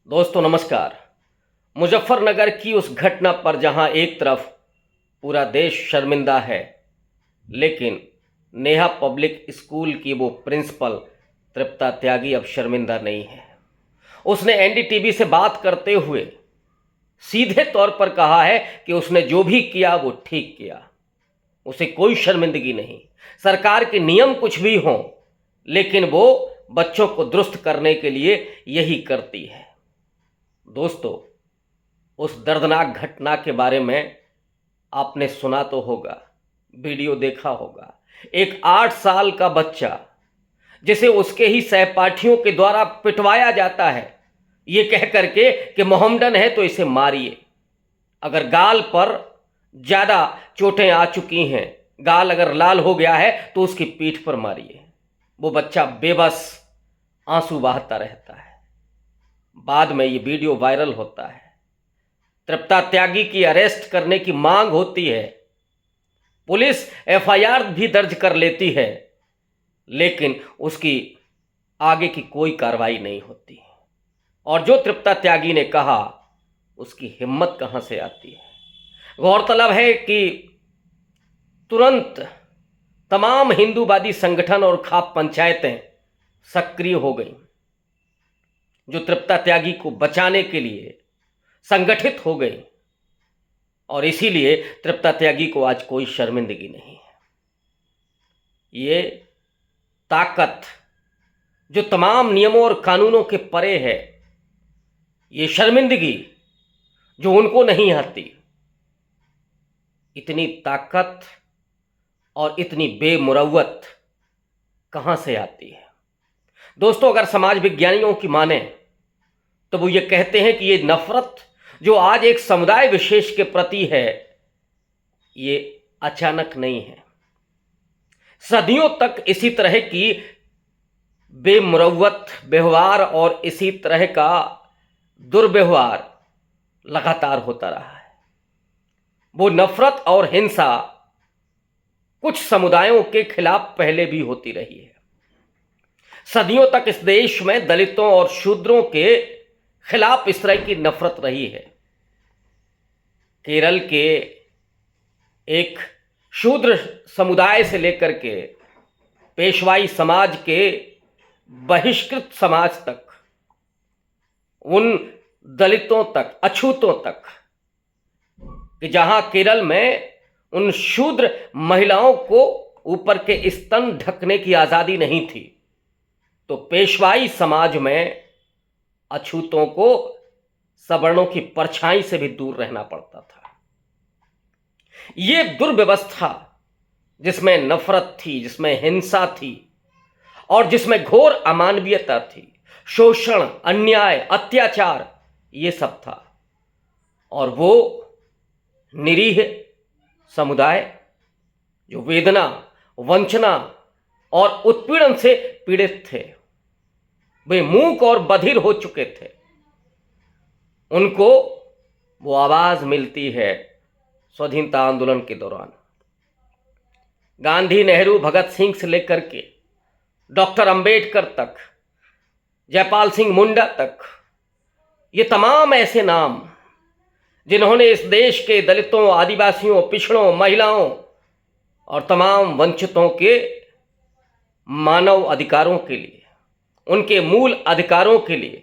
दोस्तों नमस्कार। मुजफ्फरनगर की उस घटना पर जहां एक तरफ पूरा देश शर्मिंदा है, लेकिन नेहा पब्लिक स्कूल की वो प्रिंसिपल तृप्ता त्यागी अब शर्मिंदा नहीं है। उसने एनडीटीवी से बात करते हुए सीधे तौर पर कहा है कि उसने जो भी किया वो ठीक किया, उसे कोई शर्मिंदगी नहीं। सरकार के नियम कुछ भी हों, लेकिन वो बच्चों को दुरुस्त करने के लिए यही करती है। दोस्तों, उस दर्दनाक घटना के बारे में आपने सुना तो होगा, वीडियो देखा होगा। एक 8 साल का बच्चा जिसे उसके ही सहपाठियों के द्वारा पिटवाया जाता है, ये कह करके कि मोहम्मडन है तो इसे मारिए। अगर गाल पर ज़्यादा चोटें आ चुकी हैं, गाल अगर लाल हो गया है तो उसकी पीठ पर मारिए। वो बच्चा बेबस आंसू बहाता रहता है। बाद में ये वीडियो वायरल होता है। तृप्ता त्यागी की अरेस्ट करने की मांग होती है, पुलिस एफआईआर भी दर्ज कर लेती है, लेकिन उसकी आगे की कोई कार्रवाई नहीं होती। और जो तृप्ता त्यागी ने कहा, उसकी हिम्मत कहां से आती है। गौरतलब है कि तुरंत तमाम हिंदूवादी संगठन और खाप पंचायतें सक्रिय हो गईं, जो तृप्ता त्यागी को बचाने के लिए संगठित हो गई। और इसीलिए तृप्ता त्यागी को आज कोई शर्मिंदगी नहीं है। ये ताकत जो तमाम नियमों और कानूनों के परे है, ये शर्मिंदगी जो उनको नहीं आती, इतनी ताकत और इतनी बेमुरव्वत कहां से आती है। दोस्तों, अगर समाज विज्ञानियों की माने तो वो ये कहते हैं कि ये नफरत जो आज एक समुदाय विशेष के प्रति है, ये अचानक नहीं है। सदियों तक इसी तरह की बेमुरव्वत व्यवहार और इसी तरह का दुर्व्यवहार लगातार होता रहा है। वो नफरत और हिंसा कुछ समुदायों के खिलाफ पहले भी होती रही है। सदियों तक इस देश में दलितों और शूद्रों के खिलाफ इस तरह की नफरत रही है। केरल के एक शूद्र समुदाय से लेकर के पेशवाई समाज के बहिष्कृत समाज तक, उन दलितों तक, अछूतों तक, कि जहां केरल में उन शूद्र महिलाओं को ऊपर के स्तन ढकने की आज़ादी नहीं थी, तो पेशवाई समाज में अछूतों को सवर्णों की परछाई से भी दूर रहना पड़ता था। ये दुर्व्यवस्था जिसमें नफरत थी, जिसमें हिंसा थी और जिसमें घोर अमानवीयता थी, शोषण, अन्याय, अत्याचार, ये सब था। और वो निरीह समुदाय जो वेदना, वंचना और उत्पीड़न से पीड़ित थे, वे मूक और बधिर हो चुके थे, उनको वो आवाज मिलती है स्वाधीनता आंदोलन के दौरान। गांधी, नेहरू, भगत सिंह से लेकर के डॉक्टर अंबेडकर तक, जयपाल सिंह मुंडा तक, ये तमाम ऐसे नाम जिन्होंने इस देश के दलितों, आदिवासियों, पिछड़ों, महिलाओं और तमाम वंचितों के मानव अधिकारों के लिए, उनके मूल अधिकारों के लिए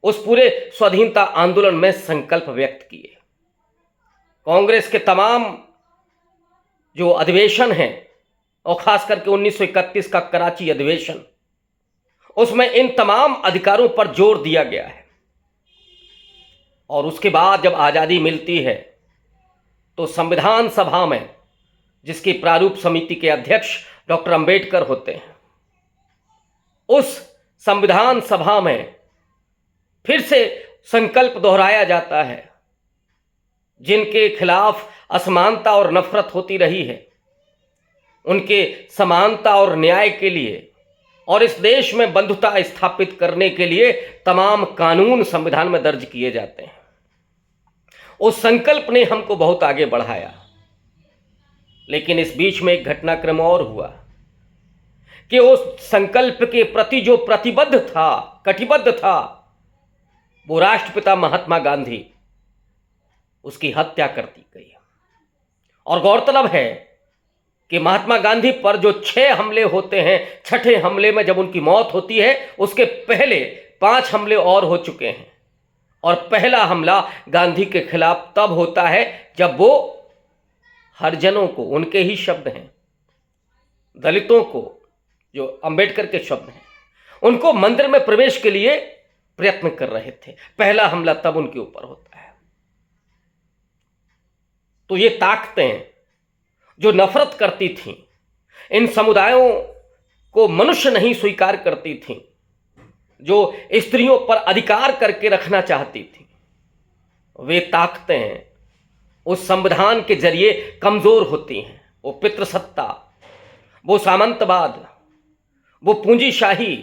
उस पूरे स्वाधीनता आंदोलन में संकल्प व्यक्त किए। कांग्रेस के तमाम जो अधिवेशन हैं, और खास करके 1931 का कराची अधिवेशन, उसमें इन तमाम अधिकारों पर जोर दिया गया है। और उसके बाद जब आज़ादी मिलती है तो संविधान सभा में, जिसकी प्रारूप समिति के अध्यक्ष डॉक्टर अंबेडकर होते हैं, उस संविधान सभा में फिर से संकल्प दोहराया जाता है, जिनके खिलाफ असमानता और नफरत होती रही है, उनके समानता और न्याय के लिए और इस देश में बंधुता स्थापित करने के लिए तमाम कानून संविधान में दर्ज किए जाते हैं। उस संकल्प ने हमको बहुत आगे बढ़ाया। लेकिन इस बीच में एक घटनाक्रम और हुआ कि उस संकल्प के प्रति जो प्रतिबद्ध था, कटिबद्ध था, वो राष्ट्रपिता महात्मा गांधी, उसकी हत्या कर दी गई। और गौरतलब है कि महात्मा गांधी पर जो 6 हमले होते हैं, 6ठे हमले में जब उनकी मौत होती है, उसके पहले 5 हमले और हो चुके हैं। और पहला हमला गांधी के खिलाफ तब होता है जब वो हरिजनों को, उनके ही शब्द हैं, दलितों को, जो अंबेडकर के शब्द हैं, उनको मंदिर में प्रवेश के लिए प्रयत्न कर रहे थे। पहला हमला तब उनके ऊपर होता है। तो ये ताकतें जो नफरत करती थीं, इन समुदायों को मनुष्य नहीं स्वीकार करती थीं, जो स्त्रियों पर अधिकार करके रखना चाहती थी, वे ताकतें उस संविधान के जरिए कमजोर होती हैं। वो पितृसत्ता, वो सामंतवाद, वो पूंजीशाही,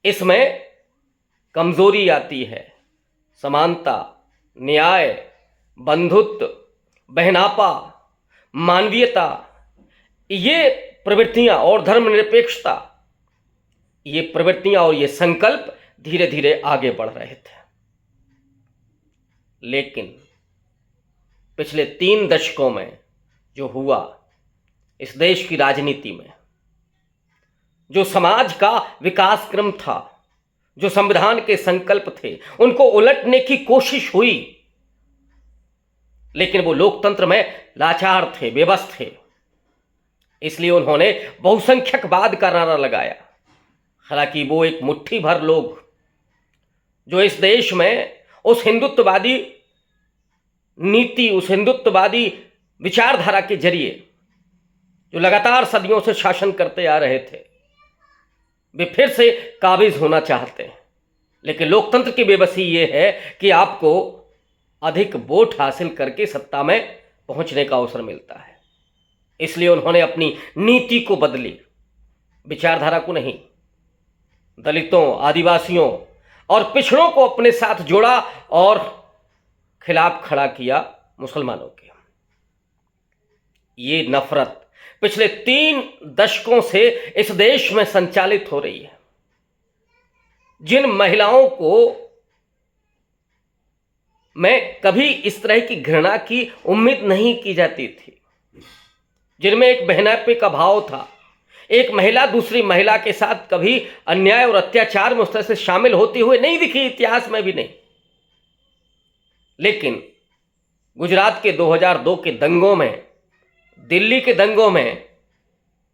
इसमें कमजोरी आती है। समानता, न्याय, बंधुत्व, बहनापा, मानवीयता, ये प्रवृत्तियां और धर्मनिरपेक्षता, ये प्रवृत्तियां और ये संकल्प धीरे धीरे आगे बढ़ रहे थे। लेकिन पिछले 3 दशकों में जो हुआ इस देश की राजनीति में, जो समाज का विकास क्रम था, जो संविधान के संकल्प थे, उनको उलटने की कोशिश हुई। लेकिन वो लोकतंत्र में लाचार थे, बेबस थे। इसलिए उन्होंने बहुसंख्यकवाद का नारा लगाया। हालांकि वो एक मुट्ठी भर लोग जो इस देश में उस हिंदुत्ववादी नीति, उस हिंदुत्ववादी विचारधारा के जरिए जो लगातार सदियों से शासन करते आ रहे थे, वे फिर से काबिज होना चाहते हैं। लेकिन लोकतंत्र की बेबसी ये है कि आपको अधिक वोट हासिल करके सत्ता में पहुंचने का अवसर मिलता है। इसलिए उन्होंने अपनी नीति को बदली, विचारधारा को नहीं। दलितों, आदिवासियों और पिछड़ों को अपने साथ जोड़ा और खिलाफ खड़ा किया मुसलमानों के। ये नफरत पिछले 3 दशकों से इस देश में संचालित हो रही है। जिन महिलाओं को में कभी इस तरह की घृणा की उम्मीद नहीं की जाती थी, जिनमें एक बहनापे का भाव था, एक महिला दूसरी महिला के साथ कभी अन्याय और अत्याचार में उस तरह से शामिल होती हुए नहीं दिखी, इतिहास में भी नहीं। लेकिन गुजरात के 2002 के दंगों में, दिल्ली के दंगों में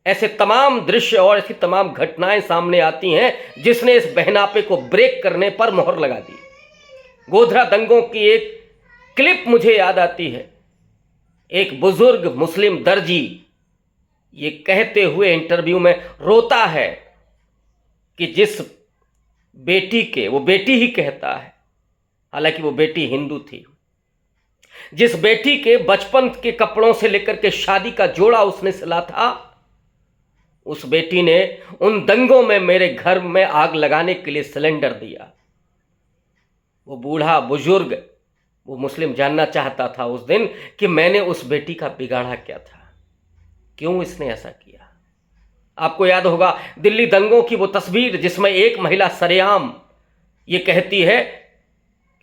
ऐसे तमाम दृश्य और ऐसी तमाम घटनाएं सामने आती हैं जिसने इस बहनापे को ब्रेक करने पर मोहर लगा दी। गोधरा दंगों की एक क्लिप मुझे याद आती है। एक बुजुर्ग मुस्लिम दर्जी ये कहते हुए इंटरव्यू में रोता है कि जिस बेटी के, वो बेटी ही कहता है, हालांकि वो बेटी हिंदू थी, जिस बेटी के बचपन के कपड़ों से लेकर के शादी का जोड़ा उसने सिला था, उस बेटी ने उन दंगों में मेरे घर में आग लगाने के लिए सिलेंडर दिया। वो बूढ़ा बुजुर्ग, वो मुस्लिम जानना चाहता था उस दिन कि मैंने उस बेटी का बिगाड़ा क्या था, क्यों इसने ऐसा किया। आपको याद होगा दिल्ली दंगों की वो तस्वीर जिसमें एक महिला सरेआम ये कहती है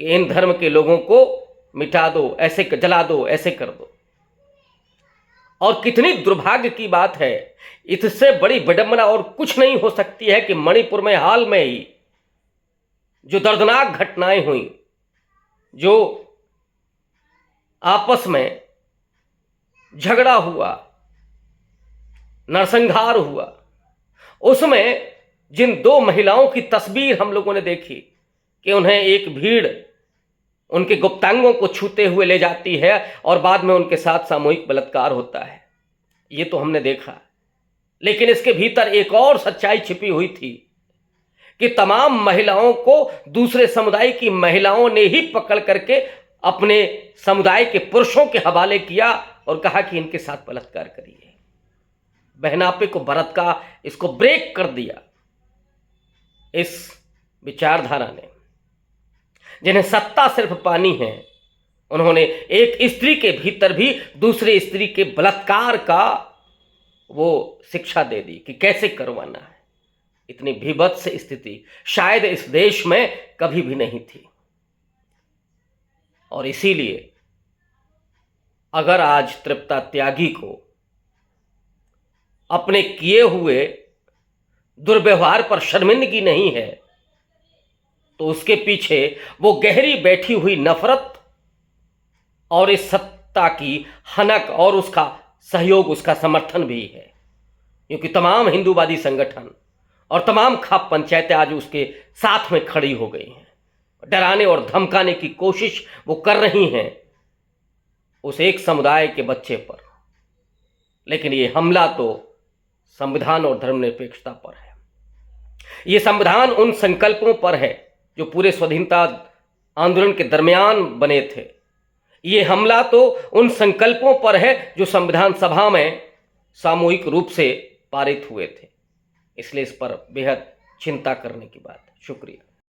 कि इन धर्म के लोगों को मिटा दो, ऐसे जला दो, ऐसे कर दो। और कितनी दुर्भाग्य की बात है, इससे बड़ी विडंबना और कुछ नहीं हो सकती है कि मणिपुर में हाल में ही जो दर्दनाक घटनाएं हुई, जो आपस में झगड़ा हुआ, नरसंहार हुआ, उसमें जिन 2 महिलाओं की तस्वीर हम लोगों ने देखी कि उन्हें एक भीड़ उनके गुप्तांगों को छूते हुए ले जाती है और बाद में उनके साथ सामूहिक बलात्कार होता है, ये तो हमने देखा। लेकिन इसके भीतर एक और सच्चाई छिपी हुई थी कि तमाम महिलाओं को दूसरे समुदाय की महिलाओं ने ही पकड़ करके अपने समुदाय के पुरुषों के हवाले किया और कहा कि इनके साथ बलात्कार करिए। बहनापे को भरत का इसको ब्रेक कर दिया इस विचारधारा ने। जिन्हें सत्ता सिर्फ पानी है, उन्होंने एक स्त्री के भीतर भी दूसरी स्त्री के बलात्कार का वो शिक्षा दे दी कि कैसे करवाना है। इतनी भीभत्स स्थिति शायद इस देश में कभी भी नहीं थी। और इसीलिए अगर आज तृप्ता त्यागी को अपने किए हुए दुर्व्यवहार पर शर्मिंदगी नहीं है, तो उसके पीछे वो गहरी बैठी हुई नफरत और इस सत्ता की हनक और उसका सहयोग, उसका समर्थन भी है। क्योंकि तमाम हिंदूवादी संगठन और तमाम खाप पंचायतें आज उसके साथ में खड़ी हो गई हैं, डराने और धमकाने की कोशिश वो कर रही हैं उस एक समुदाय के बच्चे पर। लेकिन ये हमला तो संविधान और धर्मनिरपेक्षता पर है। ये संविधान उन संकल्पों पर है जो पूरे स्वाधीनता आंदोलन के दरमियान बने थे। ये हमला तो उन संकल्पों पर है जो संविधान सभा में सामूहिक रूप से पारित हुए थे। इसलिए इस पर बेहद चिंता करने की बात है। शुक्रिया।